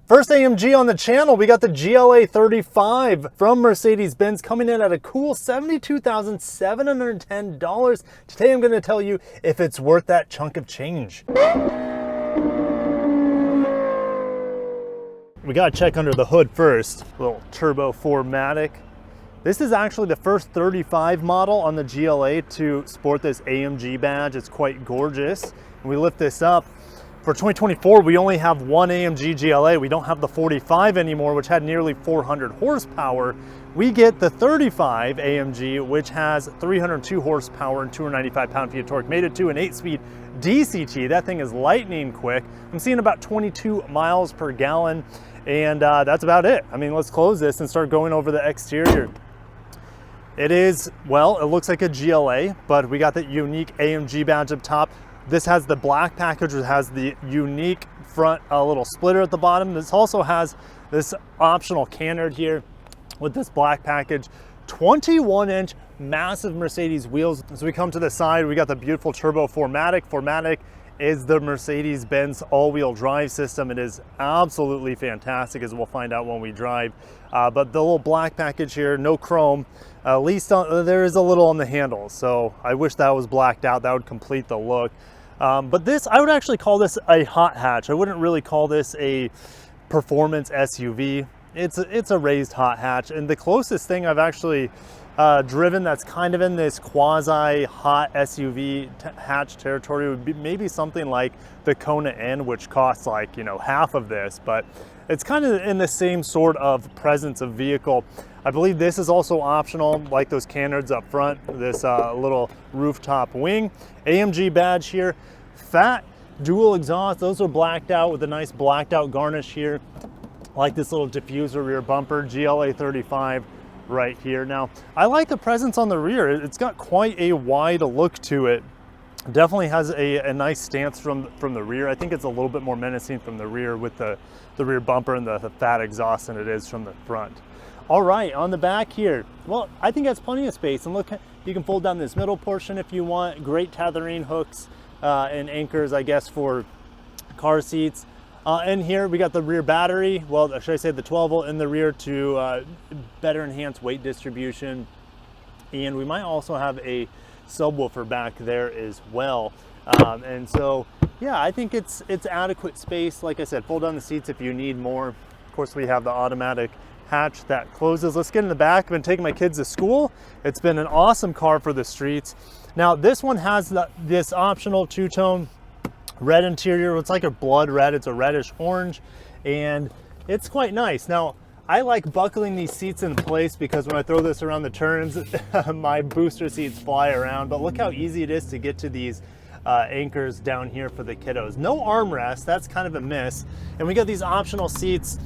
First AMG on the channel, we got the GLA35 from Mercedes-Benz coming in at a cool $72,710. Today I'm going to tell you if it's worth that chunk of change. We got to check under the hood first. Little turbo 4MATIC. This is actually the first 35 model on the GLA to sport this AMG badge. It's quite gorgeous. When we lift this up, for 2024, we only have one AMG GLA. We don't have the 45 anymore, which had nearly 400 horsepower. We get the 35 AMG, which has 302 horsepower and 295 pound-feet of torque, made it to an 8-speed DCT. That thing is lightning quick. I'm seeing about 22 miles per gallon, and that's about it. I mean, let's close this and start going over the exterior. It is, well, it looks like a GLA, but we got that unique AMG badge up top. This has the black package, which has the unique front little splitter at the bottom. This also has this optional canard here with this black package. 21-inch massive Mercedes wheels. As we come to the side, we got the beautiful turbo 4MATIC. 4MATIC is the Mercedes-Benz all-wheel drive system. It is absolutely fantastic, as we'll find out when we drive. But the little black package here, no chrome. At least there is a little on the handles, so I wish that was blacked out. That would complete the look. But this, I would actually call this a hot hatch. I wouldn't really call this a performance SUV. It's a raised hot hatch, and the closest thing I've actually driven that's kind of in this quasi hot SUV hatch territory would be maybe something like the Kona N, which costs like, you know, half of this, but it's kind of in the same sort of presence of vehicle. I believe this is also optional, like those canards up front, this little rooftop wing. AMG badge here, fat dual exhaust. Those are blacked out with a nice blacked out garnish here, like this little diffuser rear bumper, GLA35 right here. Now, I like the presence on the rear. It's got quite a wide look to it. Definitely has a nice stance from the rear. I think it's a little bit more menacing from the rear with the rear bumper and the fat exhaust than it is from the front. All right, on the back here, well, I think that's plenty of space. And look, you can fold down this middle portion if you want. Great tethering hooks and anchors, I guess, for car seats. And here we got the rear battery. Well, should I say the 12-volt in the rear to better enhance weight distribution. And we might also have a subwoofer back there as well. And so, yeah, I think it's adequate space. Like I said, fold down the seats if you need more. Of course, we have the automatic hatch that closes. Let's get in the back. I've been taking my kids to school. It's been an awesome car for the streets. Now, this one has this optional two-tone red interior. It's like a blood red. It's a reddish orange, and it's quite nice. Now, I like buckling these seats in place because when I throw this around the turns, my booster seats fly around. But look how easy it is to get to these anchors down here for the kiddos. No armrest, that's kind of a miss. And we got these optional seats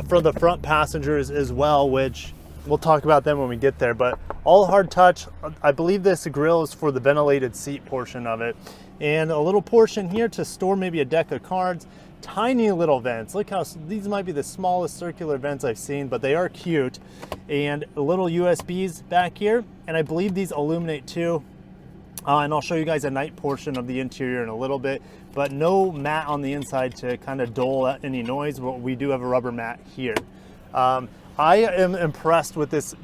for the front passengers as well, which we'll talk about them when we get there. But all hard touch. I believe this grill is for the ventilated seat portion of it. And a little portion here to store maybe a deck of cards. Tiny little vents. Look how these might be the smallest circular vents I've seen, but they are cute. And little USBs back here, and I believe these illuminate too. And I'll show you guys a night portion of the interior in a little bit, but no mat on the inside to kind of dull any noise, but we do have a rubber mat here. I am impressed with this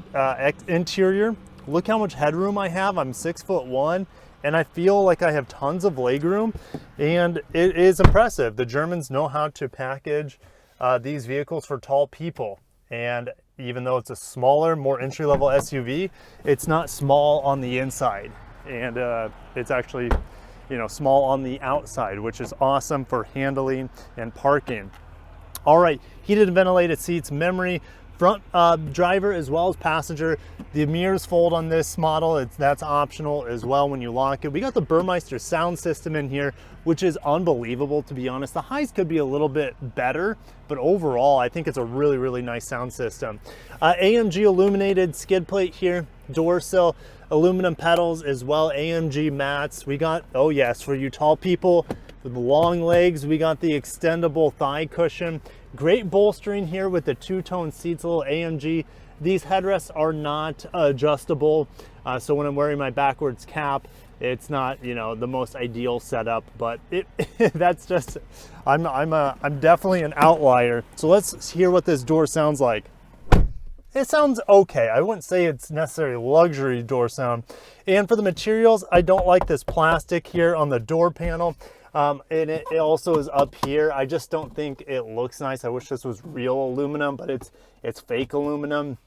interior. Look how much headroom I have. I'm 6'1", and I feel like I have tons of legroom, and it is impressive. The Germans know how to package these vehicles for tall people, and even though it's a smaller, more entry-level SUV, it's not small on the inside, and it's actually, you know, small on the outside, which is awesome for handling and parking. All right, heated and ventilated seats, memory, front driver as well as passenger. The mirrors fold on this model. That's optional as well when you lock it. We got the Burmeister sound system in here, which is unbelievable, to be honest. The highs could be a little bit better, but overall, I think it's a really, really nice sound system. AMG illuminated skid plate here, door sill, aluminum pedals as well, AMG mats. We got, oh yes, for you tall people with long legs, we got the extendable thigh cushion. Great bolstering here with the two-tone seats, a little AMG. These headrests are not adjustable, so when I'm wearing my backwards cap, It's not, you know, the most ideal setup, but that's just, I'm definitely an outlier. So let's hear what this door sounds like. It sounds okay. I wouldn't say it's necessarily luxury door sound. And for the materials, I don't like this plastic here on the door panel. And it also is up here. I just don't think it looks nice. I wish this was real aluminum, but it's fake aluminum.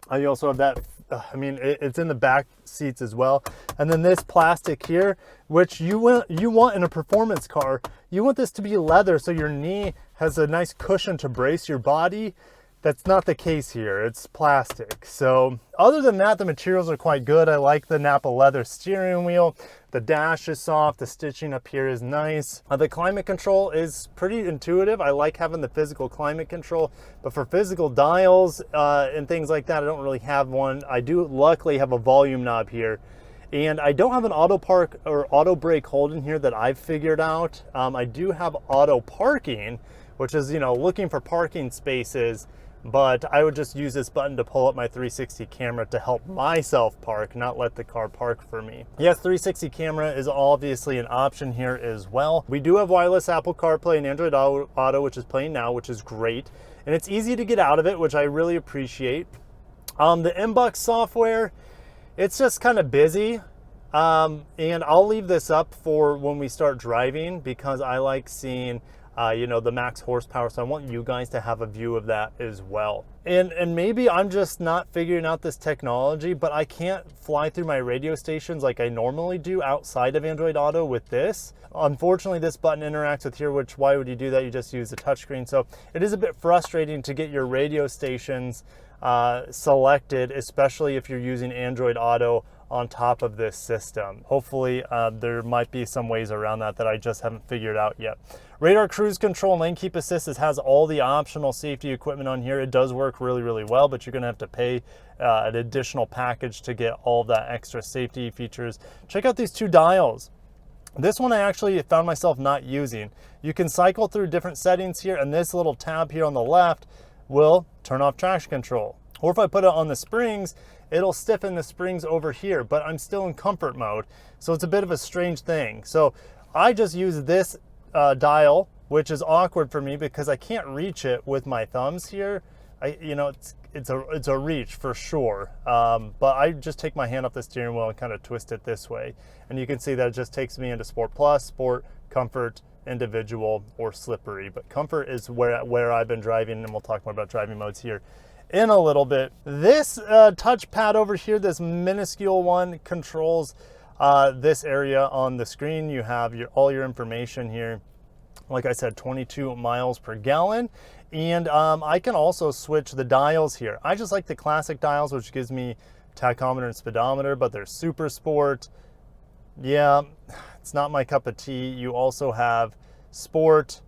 I also have that, I mean, it's in the back seats as well. And then this plastic here, which you want in a performance car, you want this to be leather so your knee has a nice cushion to brace your body. That's not the case here, it's plastic. So other than that, the materials are quite good. I like the Napa leather steering wheel. The dash is soft, the stitching up here is nice. The climate control is pretty intuitive. I like having the physical climate control, but for physical dials and things like that, I don't really have one. I do luckily have a volume knob here. And I don't have an auto park or auto brake hold in here that I've figured out. I do have auto parking, which is, you know, looking for parking spaces, but I would just use this button to pull up my 360 camera to help myself park, not let the car park for me. Yes, 360 camera is obviously an option here as well. We do have wireless Apple CarPlay and Android Auto, which is playing now, which is great. And it's easy to get out of it, which I really appreciate. The MBUX software, it's just kind of busy. And I'll leave this up for when we start driving because I like seeing you know, the max horsepower, so I want you guys to have a view of that as well. And maybe I'm just not figuring out this technology, but I can't fly through my radio stations like I normally do outside of Android Auto with this. Unfortunately, this button interacts with here, which why would you do that? You just use the touchscreen. So it is a bit frustrating to get your radio stations selected, especially if you're using Android Auto on top of this system. Hopefully there might be some ways around that I just haven't figured out yet. Radar cruise control and lane keep assist has all the optional safety equipment on here. It does work really, really well, but you're gonna have to pay an additional package to get all of that extra safety features. Check out these two dials. This one I actually found myself not using. You can cycle through different settings here, and this little tab here on the left will turn off traction control. Or if I put it on the springs, it'll stiffen the springs over here, but I'm still in comfort mode. So it's a bit of a strange thing. So I just use this dial, which is awkward for me because I can't reach it with my thumbs here. You know, it's a reach for sure. But I just take my hand off the steering wheel and kind of twist it this way. And you can see that it just takes me into Sport Plus, Sport, Comfort, Individual, or Slippery. But Comfort is where I've been driving, and we'll talk more about driving modes here in a little bit. This touchpad over here, this minuscule one, controls this area on the screen. You have all your information here. Like I said, 22 miles per gallon. And I can also switch the dials here. I just like the classic dials, which gives me tachometer and speedometer, but they're super sport. Yeah, it's not my cup of tea. You also have sport.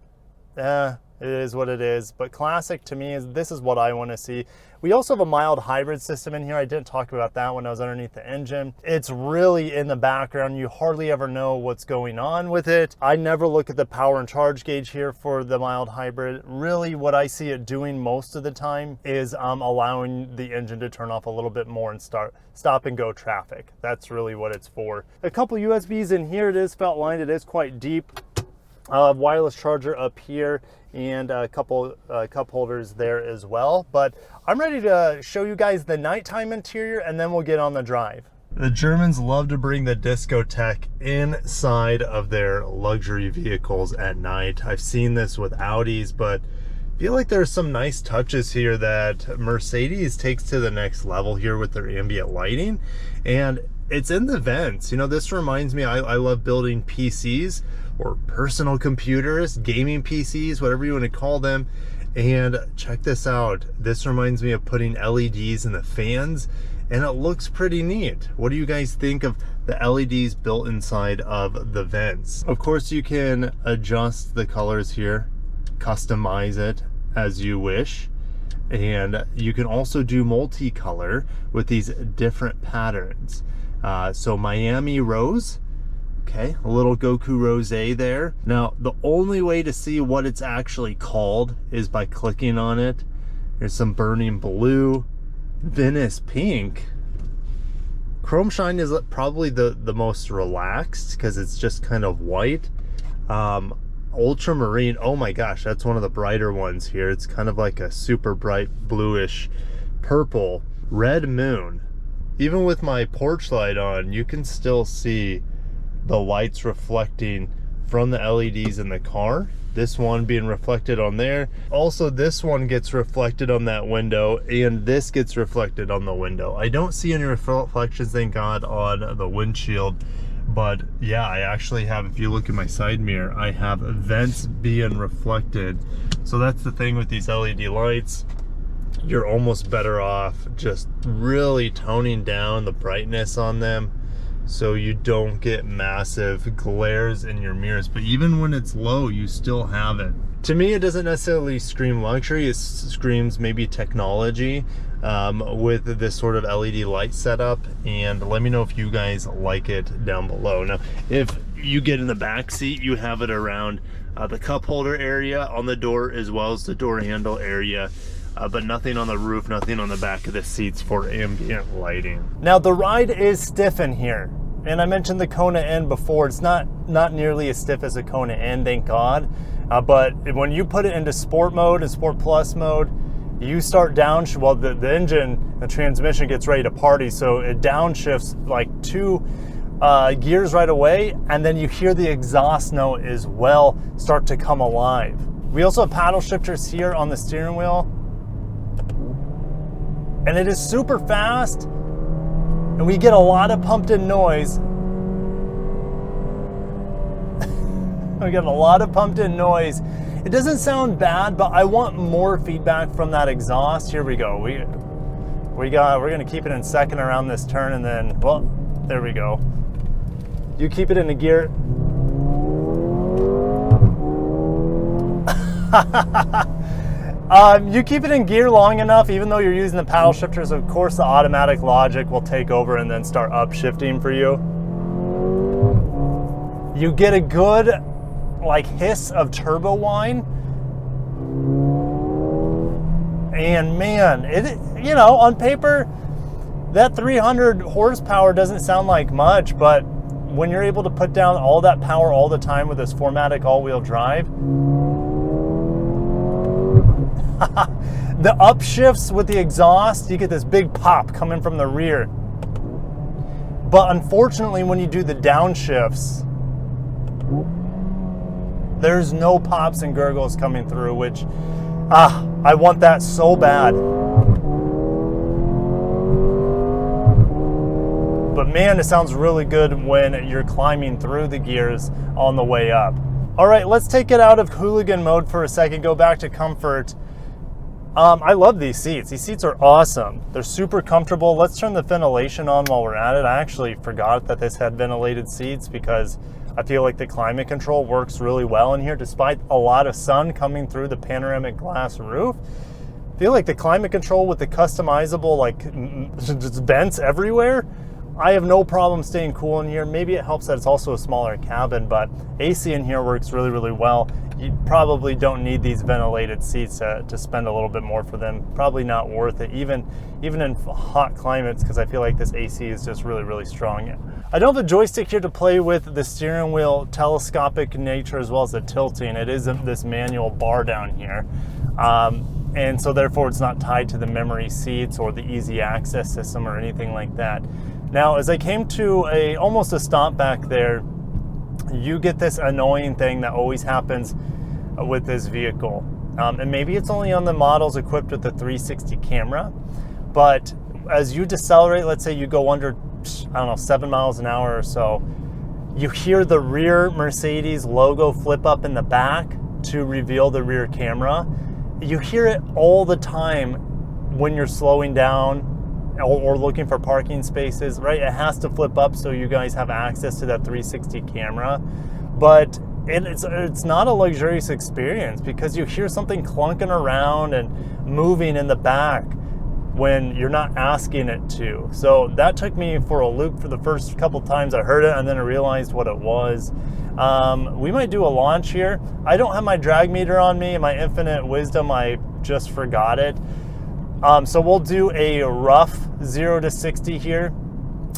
It is what it is, but classic to me this is what I want to see. We also have a mild hybrid system in here. I didn't talk about that when I was underneath the engine. It's really in the background. You hardly ever know what's going on with it. I never look at the power and charge gauge here for the mild hybrid. Really what I see it doing most of the time is allowing the engine to turn off a little bit more and stop and go traffic. That's really what it's for. A couple USBs in here. It is felt lined. It is quite deep. Wireless charger up here and a couple cup holders there as well. But I'm ready to show you guys the nighttime interior, and then we'll get on the drive. The Germans love to bring the discotheque inside of their luxury vehicles at night. I've seen this with Audis, but I feel like there's some nice touches here that Mercedes takes to the next level here with their ambient lighting. And it's in the vents. You know, this reminds me, I love building PCs or personal computers, gaming PCs, whatever you want to call them. And check this out. This reminds me of putting LEDs in the fans, and it looks pretty neat. What do you guys think of the LEDs built inside of the vents? Of course, you can adjust the colors here, customize it as you wish. And you can also do multicolor with these different patterns. So Miami Rose, okay, a little Goku Rosé there. Now, the only way to see what it's actually called is by clicking on it. There's some Burning Blue, Venice Pink. Chrome shine is probably the most relaxed because it's just kind of white. Ultramarine, oh my gosh, that's one of the brighter ones here. It's kind of like a super bright bluish purple. Red Moon, even with my porch light on, you can still see the lights reflecting from the LEDs in the car. This one being reflected on there. Also, this one gets reflected on that window, and this gets reflected on the window. I don't see any reflections, thank God, on the windshield. But yeah, I actually have, if you look at my side mirror, I have vents being reflected. So that's the thing with these LED lights. You're almost better off just really toning down the brightness on them so you don't get massive glares in your mirrors. But even when it's low, you still have it. To me, it doesn't necessarily scream luxury, it screams maybe technology with this sort of LED light setup. And let me know if you guys like it down below. Now, if you get in the back seat, you have it around the cup holder area on the door as well as the door handle area. But nothing on the roof, nothing on the back of the seats for ambient lighting. Now the ride is stiff in here. And I mentioned the Kona N before. It's not nearly as stiff as a Kona N, thank God. But when you put it into sport mode and sport plus mode, you start well, the engine, the transmission gets ready to party. So it downshifts like 2 gears right away. And then you hear the exhaust note as well start to come alive. We also have paddle shifters here on the steering wheel. And it is super fast, and we get a lot of pumped in noise. We get a lot of pumped in noise. It doesn't sound bad, but I want more feedback from that exhaust. Here we go. We're gonna keep it in second around this turn, and then, well, there we go. You keep it in the gear. You keep it in gear long enough, even though you're using the paddle shifters, of course the automatic logic will take over and then start upshifting for you. You get a good like hiss of turbo whine. And man, you know, on paper, that 300 horsepower doesn't sound like much, but when you're able to put down all that power all the time with this 4MATIC all-wheel drive, the upshifts with the exhaust, you get this big pop coming from the rear. But unfortunately, when you do the downshifts, there's no pops and gurgles coming through, which, I want that so bad. But man, it sounds really good when you're climbing through the gears on the way up. All right, let's take it out of hooligan mode for a second, go back to comfort. I love these seats. These seats are awesome. They're super comfortable. Let's turn the ventilation on while we're at it. I actually forgot that this had ventilated seats because I feel like the climate control works really well in here despite a lot of sun coming through the panoramic glass roof. I feel like the climate control with the customizable like just vents everywhere, I have no problem staying cool in here. Maybe it helps that it's also a smaller cabin, but AC in here works really, really well. You probably don't need these ventilated seats to spend a little bit more for them. Probably not worth it, even in hot climates, because I feel like this AC is just really, really strong. I don't have a joystick here to play with the steering wheel telescopic nature as well as the tilting. It is this manual bar down here. And so therefore it's not tied to the memory seats or the easy access system or anything like that. Now, as I came to almost a stop back there, you get this annoying thing that always happens with this vehicle. And maybe it's only on the models equipped with the 360 camera, but as you decelerate, let's say you go under, I don't know, 7 miles an hour or so, you hear the rear Mercedes logo flip up in the back to reveal the rear camera. You hear it all the time when you're slowing down or looking for parking spaces, right? It has to flip up so you guys have access to that 360 camera. But it's not a luxurious experience because you hear something clunking around and moving in the back when you're not asking it to. So that took me for a loop for the first couple times I heard it, and then I realized what it was. We might do a launch here. I don't have my drag meter on me. In my infinite wisdom, I just forgot it. So we'll do a rough 0 to 60 here.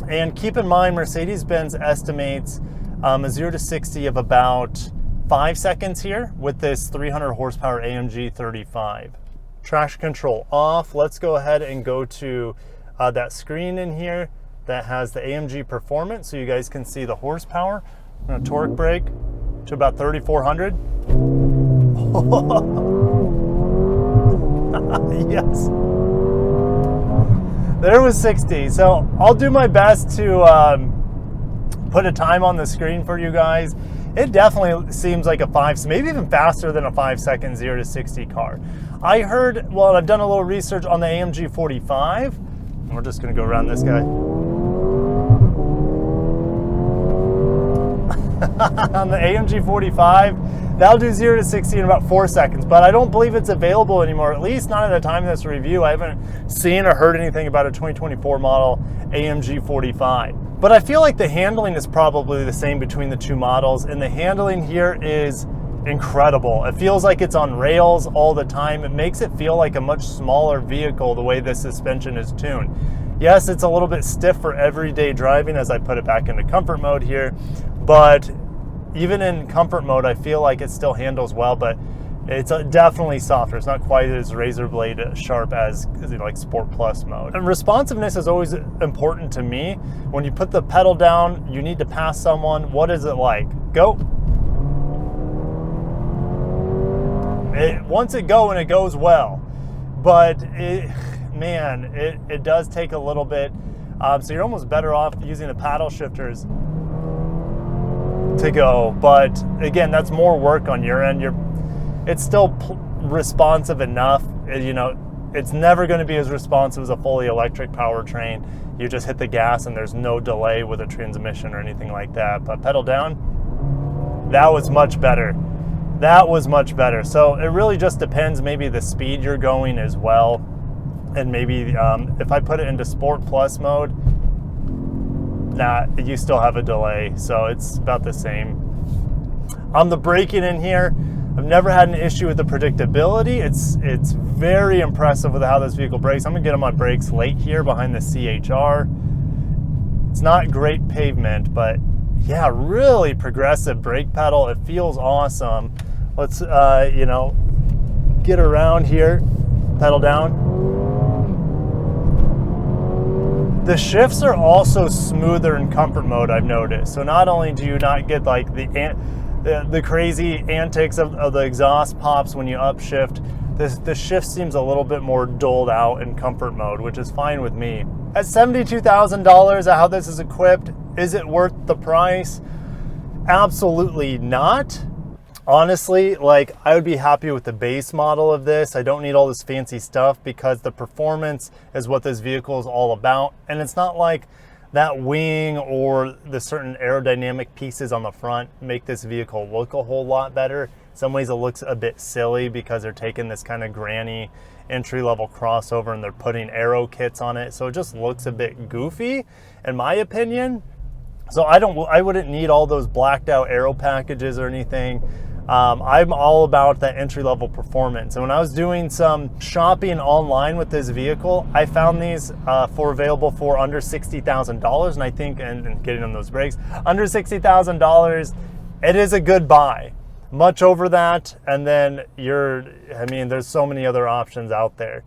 And keep in mind, Mercedes-Benz estimates a 0 to 60 of about 5 seconds here with this 300 horsepower AMG 35. Traction control off. Let's go ahead and go to that screen in here that has the AMG performance so you guys can see the horsepower. I'm going to torque brake to about 3,400. Yes. There was 60. So I'll do my best to put a time on the screen for you guys. It definitely seems like a 5, maybe even faster than a 5-second 0 to 60 car. I heard, well, I've done a little research on the AMG 45. We're just gonna go around this guy. On the AMG 45, that'll do 0 to 60 in about 4 seconds, but I don't believe it's available anymore, at least not at the time of this review. I haven't seen or heard anything about a 2024 model AMG 45. But I feel like the handling is probably the same between the two models, and the handling here is incredible. It feels like it's on rails all the time. It makes it feel like a much smaller vehicle the way the suspension is tuned. Yes, it's a little bit stiff for everyday driving as I put it back into comfort mode here, but even in comfort mode, I feel like it still handles well, but it's definitely softer. It's not quite as razor blade sharp as like Sport Plus mode. And responsiveness is always important to me. When you put the pedal down, you need to pass someone. What is it like? Go. Once it go, and it goes well, but man, it does take a little bit. So you're almost better off using the paddle shifters to go. But again, that's more work on your end. It's still responsive enough. You know, it's never going to be as responsive as a fully electric powertrain. You just hit the gas and there's no delay with a transmission or anything like that. But pedal down, that was much better. That was much better. So it really just depends, maybe the speed you're going as well. And maybe if I put it into Sport Plus mode, you still have a delay. So it's about the same. On the braking in here, I've never had an issue with the predictability. It's very impressive with how this vehicle brakes. I'm gonna get on my brakes late here behind the CHR. It's not great pavement, but yeah, really progressive brake pedal. It feels awesome. Let's, you know, get around here, pedal down. The shifts are also smoother in comfort mode, I've noticed. So not only do you not get like the crazy antics of the exhaust pops when you upshift, the shift seems a little bit more doled out in comfort mode, which is fine with me. At $72,000, how this is equipped, is it worth the price? Absolutely not. Honestly, like, I would be happy with the base model of this. I don't need all this fancy stuff because the performance is what this vehicle is all about. And it's not like that wing or the certain aerodynamic pieces on the front make this vehicle look a whole lot better. In some ways it looks a bit silly because they're taking this kind of granny entry-level crossover and they're putting aero kits on it. So it just looks a bit goofy, in my opinion. So I wouldn't need all those blacked out aero packages or anything. I'm all about that entry-level performance. And when I was doing some shopping online with this vehicle, I found these available for under $60,000, and I think, and getting on those brakes, under $60,000, it is a good buy. Much over that, and then I mean, there's so many other options out there.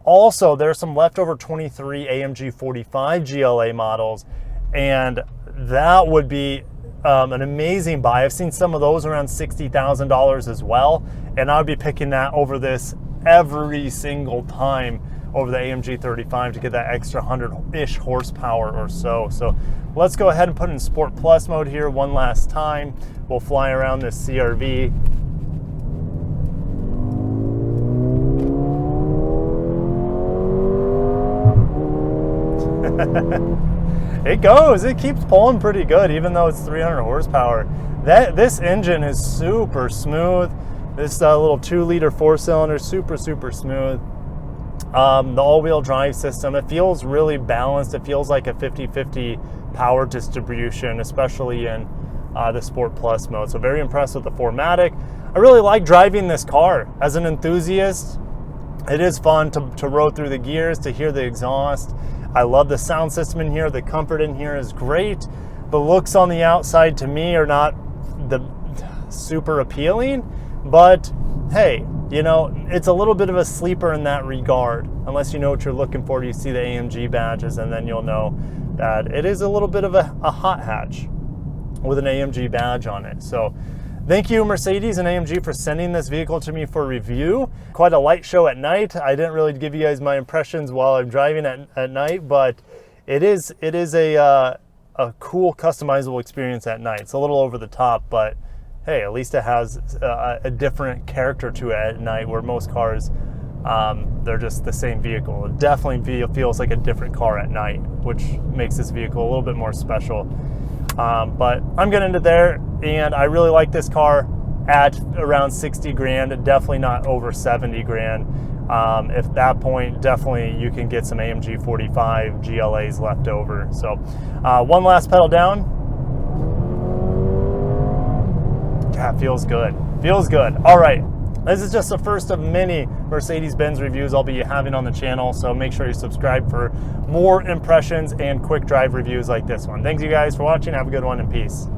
Also, there's some leftover 23 AMG 45 GLA models, and that would be an amazing buy. I've seen some of those around $60,000 as well, and I would be picking that over this every single time over the AMG 35 to get that extra 100-ish horsepower or so. So let's go ahead and put in Sport Plus mode here one last time. We'll fly around this CRV. It keeps pulling pretty good, even though it's 300 horsepower. This engine is super smooth. This little 2-liter 4-cylinder, super smooth. The all-wheel drive system, it feels really balanced. It feels like a 50-50 power distribution, especially in the Sport Plus mode. So very impressed with the 4MATIC. I really like driving this car. As an enthusiast, it is fun to roll through the gears, to hear the exhaust. I love the sound system in here. The comfort in here is great. The looks on the outside to me are not the super appealing, but hey, you know, it's a little bit of a sleeper in that regard. Unless you know what you're looking for, you see the AMG badges, and then you'll know that it is a little bit of a hot hatch with an AMG badge on it. So thank you, Mercedes and AMG, for sending this vehicle to me for review. Quite a light show at night. I didn't really give you guys my impressions while I'm driving at night, but it is a cool customizable experience at night. It's a little over the top, but hey, at least it has a different character to it at night, where most cars, they're just the same vehicle. It definitely feels like a different car at night, which makes this vehicle a little bit more special. But I'm gonna end it there, and I really like this car at around 60 grand, definitely not over 70 grand. At that point, definitely you can get some AMG 45 GLAs left over. So one last pedal down. God, feels good. Feels good. All right. This is just the first of many Mercedes-Benz reviews I'll be having on the channel, so make sure you subscribe for more impressions and quick drive reviews like this one. Thanks you guys for watching. Have a good one, and peace.